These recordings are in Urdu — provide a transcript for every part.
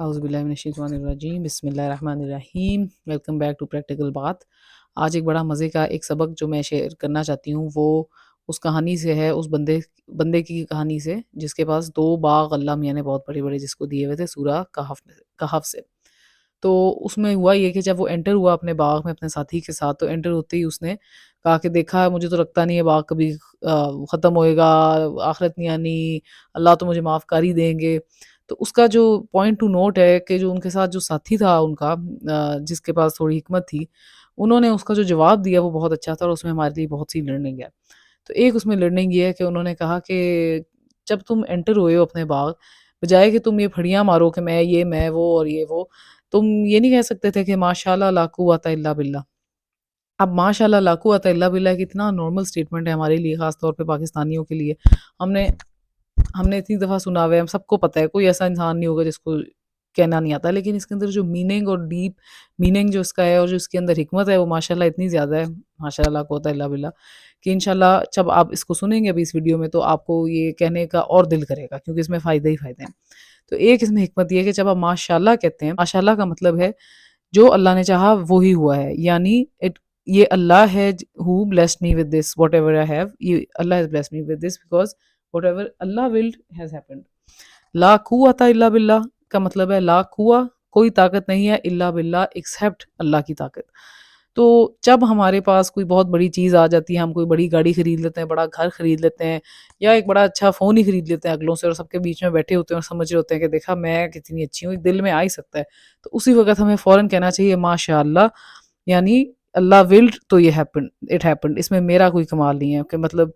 اعوذ باللہ من الشیطان الرجیم، بسم اللہ الرحمن الرحیم۔ ویلکم بیک ٹو پریکٹیکل بات۔ آج ایک بڑا مزے کا ایک سبق جو میں شیئر کرنا چاہتی ہوں وہ اس کہانی سے ہے، اس بندے کی کہانی سے جس کے پاس 2 باغ اللہ میاں نے بہت بڑے بڑے جس کو دیے ہوئے تھے سورہ کہف سے۔ تو اس میں ہوا یہ کہ جب وہ انٹر ہوا اپنے باغ میں اپنے ساتھی کے ساتھ، تو انٹر ہوتے ہی اس نے کہا کہ دیکھا مجھے تو لگتا نہیں ہے باغ کبھی ختم ہوئے گا، آخرت نہیں آنی، اللہ تو مجھے معاف کر ہی دیں گے۔ تو اس کا جو پوائنٹ ٹو نوٹ ہے کہ جو ان کے ساتھ جو ساتھی تھا ان کا، جس کے پاس تھوڑی حکمت تھی، انہوں نے اس کا جو جواب دیا وہ بہت اچھا تھا، اور اس میں ہمارے لیے بہت سی لرننگ ہے۔ تو ایک اس میں لرننگ یہ ہے کہ انہوں نے کہا کہ جب تم انٹر ہوئے ہو اپنے باغ، بجائے کہ تم یہ پھڑیاں مارو کہ میں وہ اور یہ وہ، تم یہ نہیں کہہ سکتے تھے کہ ماشاء اللہ لا قوت الا باللہ۔ اب ماشاء اللہ لا قوت الا باللہ ایک اتنا نارمل سٹیٹمنٹ ہے ہمارے لیے، خاص طور پہ پاکستانیوں کے لیے۔ ہم نے اتنی دفعہ سنا ہوا ہے، ہم سب کو پتہ ہے، کوئی ایسا انسان نہیں ہوگا جس کو کہنا نہیں آتا، لیکن اس کے اندر جو میننگ اور ڈیپ میننگ جو اس کا ہے اور جو اس کے اندر حکمت ہے وہ ماشاءاللہ اتنی زیادہ ہے، ماشاء اللہ لا قوت الا باللہ، کہ انشاءاللہ جب آپ اس کو سنیں گے ابھی اس ویڈیو میں تو آپ کو یہ کہنے کا اور دل کرے گا، کیونکہ اس میں فائدے ہی فائدے ہیں۔ تو ایک اس میں حکمت یہ ہے کہ جب آپ ماشاءاللہ کہتے ہیں، ماشاءاللہ کا مطلب ہے جو اللہ نے چاہا وہی ہوا ہے، یعنی یہ اللہ ہے who blessed me with this whatever I have، یہ اللہ has blessed me with this because whatever Allah willed has happened۔ لا قوت الا باللہ کا مطلب ہے لا قوہ، کوئی طاقت نہیں ہے، الا باللہ ایکسیپٹ اللہ کی طاقت۔ تو جب ہمارے پاس کوئی بہت بڑی چیز آ جاتی ہے، ہم کوئی بڑی گاڑی خرید لیتے ہیں، بڑا گھر خرید لیتے ہیں، یا ایک بڑا اچھا فون ہی خرید لیتے ہیں اگلوں سے، اور سب کے بیچ میں بیٹھے ہوتے ہیں اور سمجھ رہے ہوتے ہیں کہ دیکھا میں کتنی اچھی ہوں، دل میں آ ہی سکتا ہے، تو اسی وقت ہمیں فوراً کہنا چاہیے ماشاء اللہ، یعنی اللہ ولڈ تو یہ اٹ ہیپنڈ، اس میں میرا کوئی کمال نہیں ہے، کہ مطلب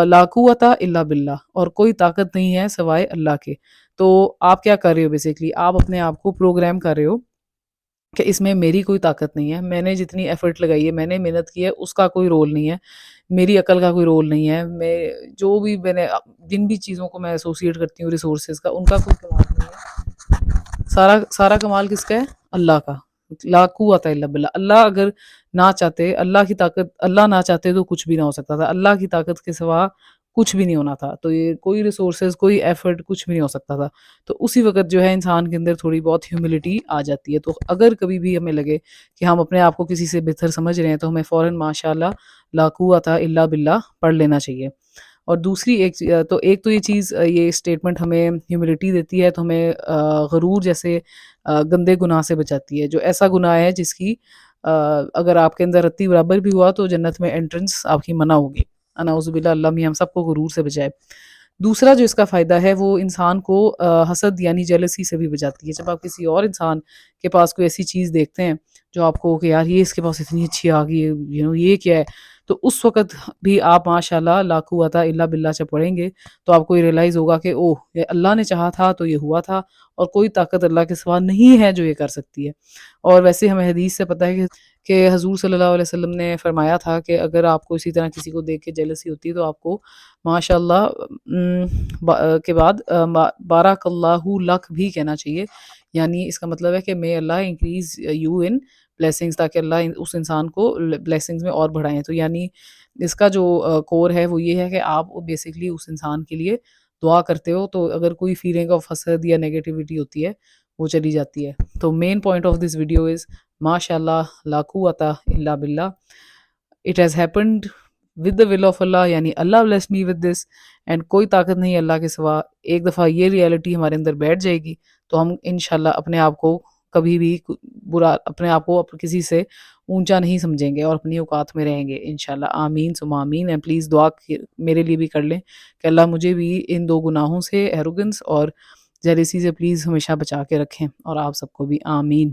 لا قوت الا باللہ، اور کوئی طاقت نہیں ہے سوائے اللہ کے۔ تو آپ کیا کر رہے ہو بیسیکلی، آپ اپنے آپ کو پروگرام کر رہے ہو کہ اس میں میری کوئی طاقت نہیں ہے، میں نے جتنی ایفرٹ لگائی ہے، میں نے محنت کی ہے، اس کا کوئی رول نہیں ہے، میری عقل کا کوئی رول نہیں ہے، میں نے جن بھی چیزوں کو میں ایسوسیٹ کرتی ہوں ریسورسز کا، ان کا کوئی کمال نہیں ہے، سارا کمال کس کا ہے؟ اللہ کا۔ لا قوت الا باللہ، اللہ اگر نہ چاہتے، اللہ نہ چاہتے تو کچھ بھی نہ ہو سکتا تھا، اللہ کی طاقت کے سوا کچھ بھی نہیں ہونا تھا، تو یہ کوئی ریسورسز، کوئی ایفرٹ، کچھ بھی نہیں ہو سکتا تھا۔ تو اسی وقت جو ہے انسان کے اندر تھوڑی بہت ہیوملٹی آ جاتی ہے۔ تو اگر کبھی بھی ہمیں لگے کہ ہم اپنے آپ کو کسی سے بہتر سمجھ رہے ہیں تو ہمیں فوراً ماشاء اللہ لا قوت الا باللہ پڑھ لینا چاہیے۔ اور دوسری ایک تو یہ چیز، یہ اسٹیٹمنٹ ہمیں ہیوملٹی دیتی ہے، تو ہمیں غرور جیسے گندے گناہ سے بچاتی ہے، جو ایسا گناہ ہے جس کی اگر آپ کے اندر رتی برابر بھی ہوا تو جنت میں انٹرنس آپ کی منع ہوگی۔ نعوذ باللہ، اللہ میاں ہم سب کو غرور سے بچائے۔ دوسرا جو اس کا فائدہ ہے وہ انسان کو حسد یعنی جیلسی سے بھی بچاتی ہے۔ جب آپ کسی اور انسان کے پاس کوئی ایسی چیز دیکھتے ہیں جو آپ کو کہ یار یہ اس کے پاس اتنی اچھی آ گئی ہے، یہ کیا ہے، تو اس وقت بھی آپ ماشاء اللہ لا قوت الا باللہ جب پڑھیں گے تو آپ کو یہ ریئلائز ہوگا کہ اوہ یہ اللہ نے چاہا تھا تو یہ ہوا تھا، اور کوئی طاقت اللہ کے سوا نہیں ہے جو یہ کر سکتی ہے۔ اور ویسے ہمیں حدیث سے پتہ ہے کہ حضور صلی اللہ علیہ وسلم نے فرمایا تھا کہ اگر آپ کو اسی طرح کسی کو دیکھ کے جیلسی ہوتی ہے تو آپ کو ماشاء اللہ کے بعد بارک اللہ لک بھی کہنا چاہیے، یعنی اس کا مطلب ہے کہ may Allah increase you in blessings, تاکہ اللہ اس انسان کو بلیسنگز میں اور بڑھائیں۔ تو یعنی اس کا جو کور ہے وہ یہ ہے کہ آپ بیسکلی اس انسان کے لیے دعا کرتے ہو، تو اگر کوئی فیلنگ آف حسد یا نیگیٹیوٹی ہوتی ہے وہ چلی جاتی ہے۔ تو main point of this video is ماشاء اللہ لا قوت الا باللہ، it has happened with the will of اللہ، یعنی اللہ bless me with this, and کوئی طاقت نہیں اللہ کے سوا۔ ایک دفعہ یہ ریالٹی ہمارے اندر بیٹھ جائے گی تو ہم انشاءاللہ اپنے آپ کو کبھی بھی اپنے آپ کو کسی سے اونچا نہیں سمجھیں گے اور اپنی اوقات میں رہیں گے انشاءاللہ۔ آمین ثم آمین۔ اینڈ پلیز دعا میرے لیے بھی کر لیں کہ اللہ مجھے بھی ان 2 گناہوں سے، ایروگنس اور جیلسی سے، پلیز ہمیشہ بچا کے رکھیں، اور آپ سب کو بھی آمین۔